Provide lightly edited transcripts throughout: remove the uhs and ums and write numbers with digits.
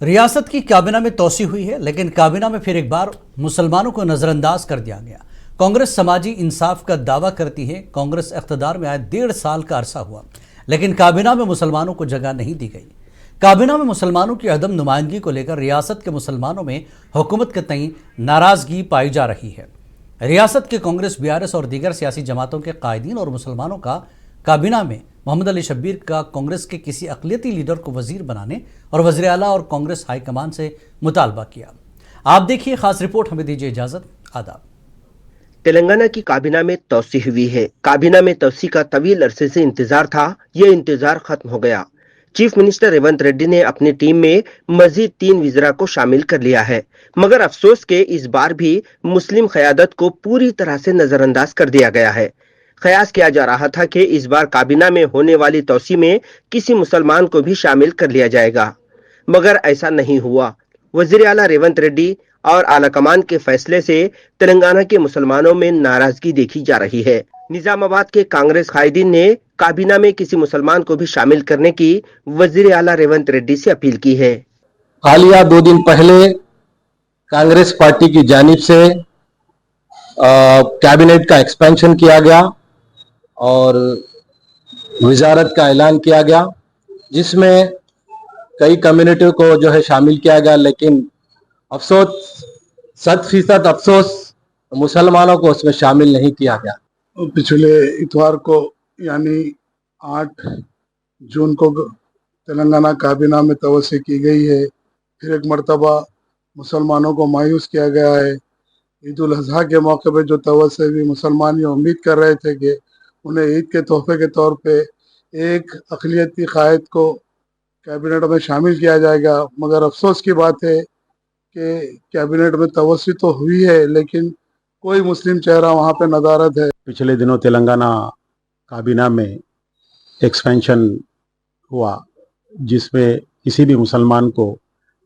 रियासत की काबीना में तोसी हुई है, लेकिन काबीना में फिर एक बार मुसलमानों को नजरअंदाज कर दिया गया। कांग्रेस समाजी इंसाफ का दावा करती है। कांग्रेस इख्तियार में आए 1.5 साल का अरसा हुआ, लेकिन काबीना में मुसलमानों को जगह नहीं दी गई। काबीना में मुसलमानों की अदम नुमाइंदगी को लेकर रियासत के मुसलमानों में हुकूमत के तई नाराजगी पाई जा रही है। रियासत के कांग्रेस, बीआरएस और दीगर सियासी जमातों के कायदीन और मुसलमानों का काबीना में मोहम्मद अली शब्बीर का कांग्रेस के किसी अक़लियती लीडर को वजीर बनाने और वज़ीर आला और कांग्रेस हाईकमान से मुतालबा किया। आप देखिए खास रिपोर्ट, हमें दीजिए इजाजत। आदाब। तेलंगाना की काबीना में तोसी हुई है। काबीना में तोसी का तवील अरसे से इंतजार था, ये इंतजार खत्म हो गया। चीफ मिनिस्टर रेवंत रेड्डी ने अपनी टीम में मजीद 3 वज़ीरा को शामिल कर लिया है, मगर अफसोस के इस बार भी मुस्लिम क़यादत को पूरी तरह से नजरअंदाज कर दिया गया है। कयास किया जा रहा था कि इस बार काबीना में होने वाली तोसी में किसी मुसलमान को भी शामिल कर लिया जाएगा, मगर ऐसा नहीं हुआ। वज़ीर आला रेवंत रेड्डी और आला कमान के फैसले से तेलंगाना के मुसलमानों में नाराजगी देखी जा रही है। निजामाबाद के कांग्रेस कायदीन ने काबीना में किसी मुसलमान को भी शामिल करने की वज़ीर आला रेवंत रेड्डी से अपील की है। हालिया 2 दिन पहले कांग्रेस पार्टी की जानिब से कैबिनेट का एक्सपेंशन किया गया और वजारत का ऐलान किया गया, जिसमें कई कम्युनिटी को जो है शामिल किया गया, लेकिन अफसोस 100% अफसोस मुसलमानों को उसमें शामिल नहीं किया गया। पिछले इतवार को यानी 8 जून को तेलंगाना काबीना में तवस्सी की गई है। फिर एक मर्तबा मुसलमानों को मायूस किया गया है। ईद उल अजहा के मौके पे जो तवस्सी भी मुसलमान ये उम्मीद कर रहे थे कि उन्हें ईद के तोहफे के तौर पे एक अक़लियती कायद को कैबिनेट में शामिल किया जाएगा, मगर अफसोस की बात है कि कैबिनेट में तवस्सी तो हुई है, लेकिन कोई मुस्लिम चेहरा वहाँ पे नदारद है। पिछले दिनों तेलंगाना काबीना में एक्सपेंशन हुआ, जिसमें किसी भी मुसलमान को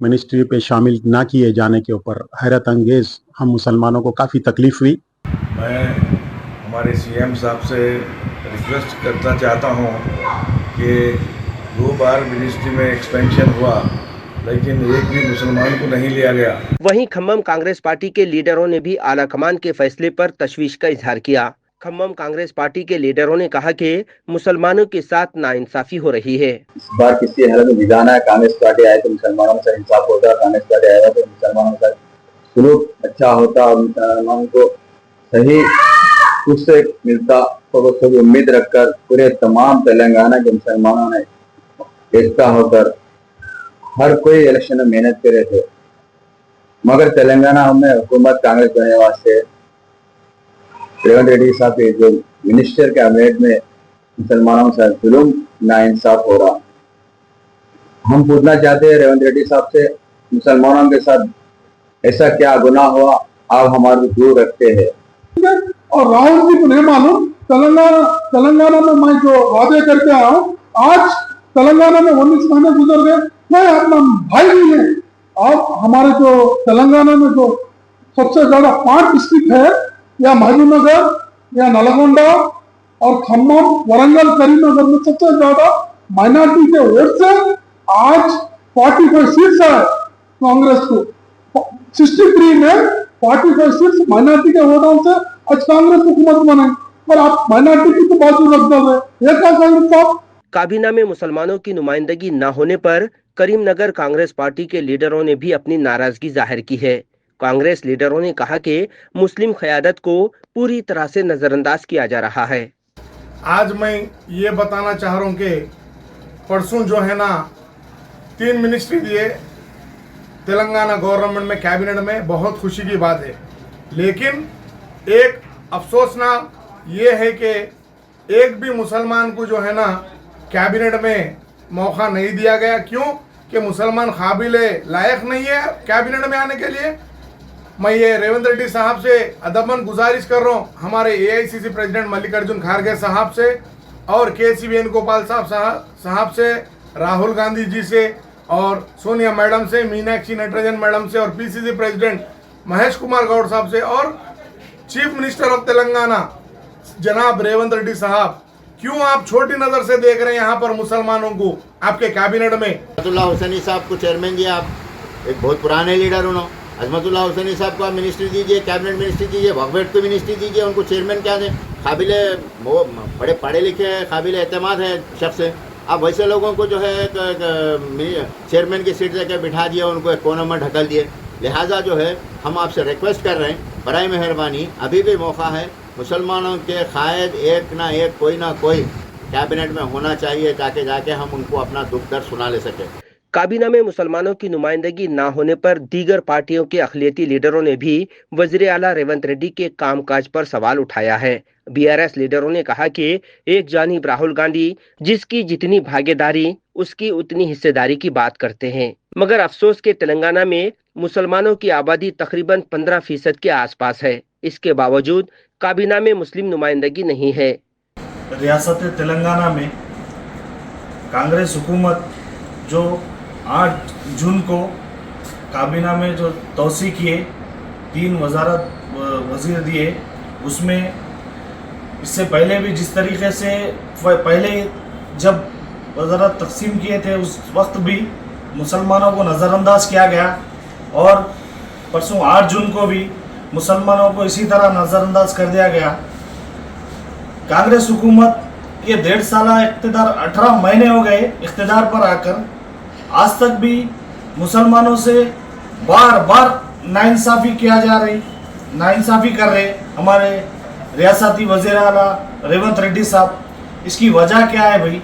मिनिस्ट्री पे शामिल ना किए जाने के ऊपर हैरत अंगेज हम मुसलमानों को काफ़ी तकलीफ हुई। मैं हमारे सीएम साहब से रिक्वेस्ट करना चाहता हूँ कि 2 बार मिनिस्ट्री में एक्सपेंशन हुआ, लेकिन एक भी मुसलमान को नहीं लिया गया। वहीं खम्मम कांग्रेस पार्टी के लीडरों ने भी आला कमान के फैसले पर तशवीश का इजहार किया। खम्मम कांग्रेस पार्टी के लीडरों ने कहा कि मुसलमानों के साथ नाइंसाफी हो रही है। इस बार किसी हालत में विधान है, कांग्रेस पार्टी आए तो मुसलमानों से इंसाफ होता, कांग्रेस पार्टी आएगा तो मुसलमानों का सुलूक अच्छा होता और मुसलमानों को सही कुछ से मिलता, तो सभी उम्मीद रखकर पूरे तमाम तेलंगाना के मुसलमानों ने एकता होकर हर कोई इलेक्शन में मेहनत कर रहे थे, मगर तेलंगाना में हुकूमत कांग्रेस बनने वास्ते रेवंत रेड्डी साहब के जो मिनिस्टर कैबिनेट में मुसलमानों से जुल्म नाइंसाफ हो रहा। हम पूछना चाहते हैं रेवंत रेड्डी साहब से, मुसलमानों के साथ ऐसा क्या गुनाह हुआ आप हमारे दूर रखते हैं? और राहुल जी को नहीं मालूम, तेलंगाना में मैं जो वादे करके आया हूँ, आज तेलंगाना में 19 महीने गुजर गए, मैं अपना भाई भी है। और हमारे जो तेलंगाना में जो सबसे ज्यादा 5 डिस्ट्रिक्ट है, या महबूबनगर या नलगोंडा और खम्मम, वरंगल, करीमनगर में सबसे ज्यादा माइनॉरिटी के वोट से आज 45 सीट्स है कांग्रेस को। 63 में 45 सीट्स माइनॉरिटी के वोटों से आज कांग्रेस हुकूमत बने, और आप माइनॉरिटी की तो बाजू रख दोगे, ये क्या कांग्रेस साहब? काबीना में मुसलमानों की नुमाइंदगी न होने पर करीमनगर कांग्रेस पार्टी के लीडरों ने भी अपनी नाराजगी जाहिर की है। कांग्रेस लीडरों ने कहा कि मुस्लिम क़यादत को पूरी तरह से नजरअंदाज किया जा रहा है। आज मैं ये बताना चाह रहा हूँ कि परसों जो है ना 3 मिनिस्ट्री दिए तेलंगाना गवर्नमेंट में, कैबिनेट में, बहुत खुशी की बात है, लेकिन एक अफसोसनाक ये है कि एक भी मुसलमान को जो है ना कैबिनेट में मौका नहीं दिया गया। क्यों? कि मुसलमान काबिल लायक नहीं है कैबिनेट में आने के लिए। मैं ये रेवंत रेड्डी साहब से अदबन गुजारिश कर रहा हूँ, हमारे एआईसीसी प्रेसिडेंट मल्लिकार्जुन खड़गे साहब से और केसी वेणुगोपाल साहब से, राहुल गांधी जी से और सोनिया मैडम से, मीनाक्षी नटराजन मैडम से और पीसीसी प्रेसिडेंट महेश कुमार गौड़ साहब से और चीफ मिनिस्टर ऑफ तेलंगाना जनाब रेवंत रेड्डी साहब क्यों आप छोटी नजर से देख रहे हैं यहाँ पर मुसलमानों को आपके कैबिनेट में? अजमतुल्लाह हुसैनी साहब को चेयरमैन दिया, आप एक बहुत पुराने लीडर उन्होंने। अजमतुल्लाह हुसैनी साहब को आप मिनिस्ट्री दीजिए, कैबिनेट मिनिस्ट्री दीजिए, भगवेट को मिनिस्ट्री दीजिए, उनको चेयरमैन क्या दें? काबिल वो बड़े पढ़े लिखे हैं, काबिल एतमाद है शख्स है। आप वैसे लोगों को जो है चेयरमैन की सीट देकर बिठा दिया, उनको एक कोने में ढकल दिए। लिहाजा जो है हम आपसे रिक्वेस्ट कर रहे हैं, बराए मेहरबानी अभी भी मौका है, मुसलमानों के कायद एक ना एक कोई ना कोई कैबिनेट में होना चाहिए ताकि जाके हम उनको अपना दुख दर्द सुना ले सकें। काबीना में मुसलमानों की नुमाइंदगी ना होने पर दीगर पार्टियों के अखिलेती लीडरों ने भी वजीर आला रेवंत रेड्डी के कामकाज पर सवाल उठाया है। बीआरएस लीडरों ने कहा कि एक जानिब राहुल गांधी जिसकी जितनी भागीदारी उसकी उतनी हिस्सेदारी की बात करते हैं, मगर अफसोस के तेलंगाना में मुसलमानों की आबादी तकरीबन 15% के आसपास है। इसके बावजूद काबीना में मुस्लिम नुमाइंदगी नहीं है। रियासत तेलंगाना में कांग्रेस हुकूमत जो 8 जून को काबीना में जो तोसी किए, 3 वज़ीर दिए, उसमें इससे पहले भी जिस तरीके से पहले जब वज़ारत तकसीम किए थे उस वक्त भी मुसलमानों को नज़रअंदाज किया गया और परसों 8 जून को भी मुसलमानों को इसी तरह नज़रअंदाज कर दिया गया। कांग्रेस हुकूमत ये 1.5 साल इक़्तिदार 18 महीने हो गए इक़्तिदार पर आकर, आज तक भी मुसलमानों से बार बार नाइंसाफ़ी किया जा रही, नाइंसाफ़ी कर रहे हमारे रियासती वज़ीर आला रेवंत रेड्डी साहब। इसकी वजह क्या है भाई?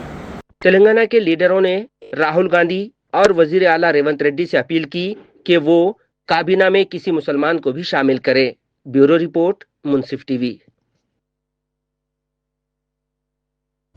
तेलंगाना के लीडरों ने राहुल गांधी और वजीर आला रेवंत रेड्डी से अपील की कि वो काबीना में किसी मुसलमान को भी शामिल करे। ब्यूरो रिपोर्ट, मुंसिफ टीवी।